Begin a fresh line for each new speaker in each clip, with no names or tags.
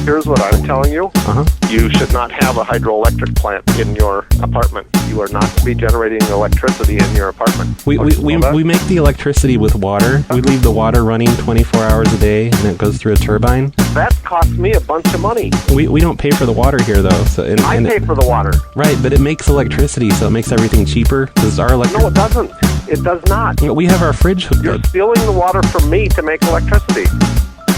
Here's what I'm telling you. You should not have a hydroelectric plant in your apartment. You are not to be generating electricity in your apartment.
We make the electricity with water. We leave the water running 24 hours a day, and it goes through a turbine.
That costs me a bunch of money.
We don't pay for the water here, though.
I pay for the water.
Right, but it makes electricity, so it makes everything cheaper.
No, it doesn't. It does not.
We have our fridge hooked
You're
up.
stealing the water from me to make electricity.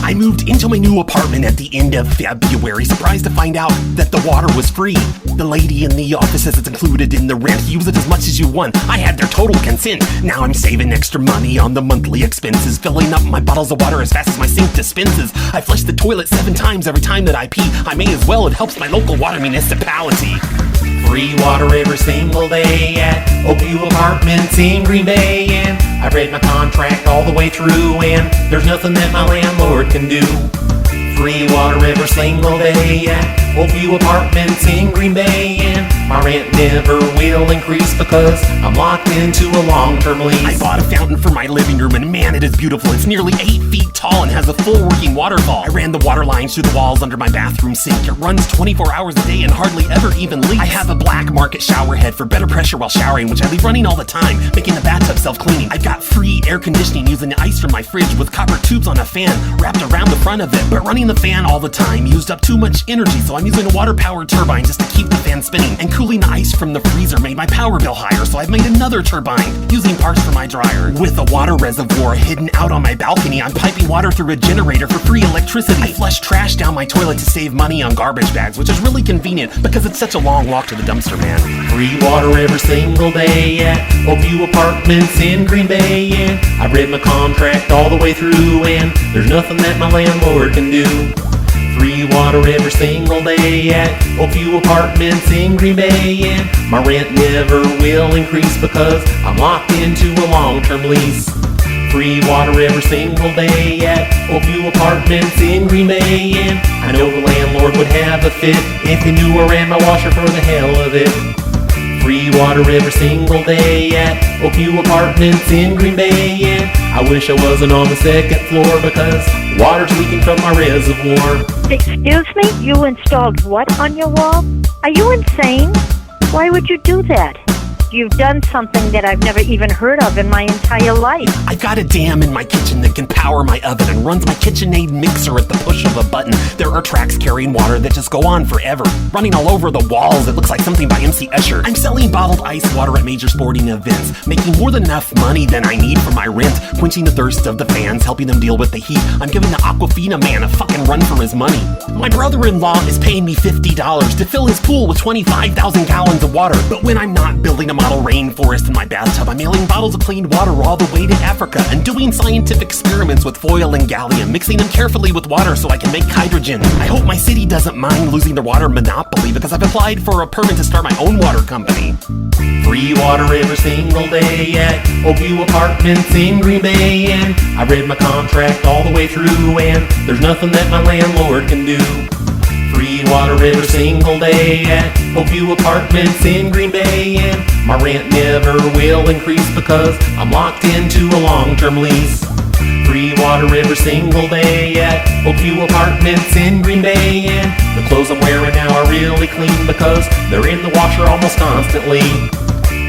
I moved into my new apartment at the end of February, surprised to find out that the water was free. The lady in the office says it's included in the rent. Use it as much as you want. I had their total consent. Now I'm saving extra money on the monthly expenses, filling up my bottles of water as fast as my sink dispenses. I flush the toilet 7 times every time that I pee. I may as well. It helps my local water municipality. Free water every single day at Oakview Apartments in Green Bay. And I read my contract all the way through, and there's nothing that my landlord can do. Free water every single day at Oakview Apartments in Green Bay. And my rent never will increase because I'm locked into a long-term lease. I bought a fountain for my living room, and man, it is beautiful. It's nearly 8 feet tall and has a full working waterfall. I ran the water lines through the walls under my bathroom sink. It runs 24 hours a day and hardly ever even leaks. I have a black market shower head for better pressure while showering, which I leave running all the time, making the bathtub self-cleaning. I've got free air conditioning using the ice from my fridge with copper tubes on a fan wrapped around the front of it. But running the fan all the time used up too much energy, so I'm using a water-powered turbine just to keep the fan spinning. And cooling the ice from the freezer made my power bill higher, so I've made another turbine using parts from my dryer. With a water reservoir hidden out on my balcony, I'm piping water through a generator for free electricity. I flush trash down my toilet to save money on garbage bags, which is really convenient because it's such a long walk to the dumpster, man. Free water every single day at Oakview Apartments in Green Bay. And I read my contract all the way through, and there's nothing that my landlord can do. Free water every single day at Oakview Apartments in Green Bay. And my rent never will increase because I'm locked into a long-term lease. Free water every single day at Oakview Apartments in Green Bay. And I know the landlord would have a fit if he knew I ran my washer for the hell of it. Free water every single day at Oakview Apartments in Green Bay. And I wish I wasn't on the 2nd floor because water's leaking from my reservoir.
Excuse me? You installed what on your wall? Are you insane? Why would you do that? You've done something that I've never even heard of in my entire life.
I've got a dam in my kitchen that can power my oven and runs my KitchenAid mixer at the push of a button. There are tracks carrying water that just go on forever, running all over the walls. It looks like something by MC Escher. I'm selling bottled ice water at major sporting events, making more than enough money than I need for my rent, quenching the thirst of the fans, helping them deal with the heat. I'm giving the Aquafina man a fucking run for his money. My brother-in-law is paying me $50 to fill his pool with 25,000 gallons of water. But when I'm not building a model rainforest in my bathtub, I'm mailing bottles of clean water all the way to Africa and doing scientific experiments with foil and gallium, mixing them carefully with water so I can make hydrogen. I hope my city doesn't mind losing their water monopoly because I've applied for a permit to start my own water company. Free water every single day at Oakview Apartments in Green Bay. And I read my contract all the way through, and there's nothing that my landlord can do. Free water every single day at Oakview Apartments in Green Bay. And my rent never will increase because I'm locked into a long-term lease. Free water every single day at Oakview Apartments in Green Bay. And the clothes I'm wearing now are really clean because they're in the washer almost constantly.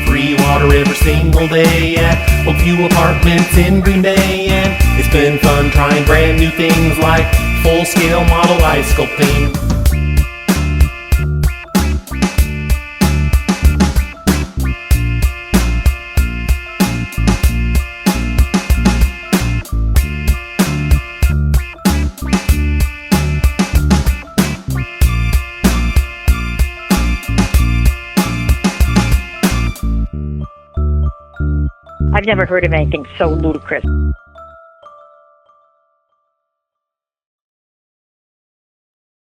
Free water every single day at Oakview Apartments in Green Bay. And it's been fun trying brand new things like full-scale model ice sculpting.
I've never heard of anything so ludicrous.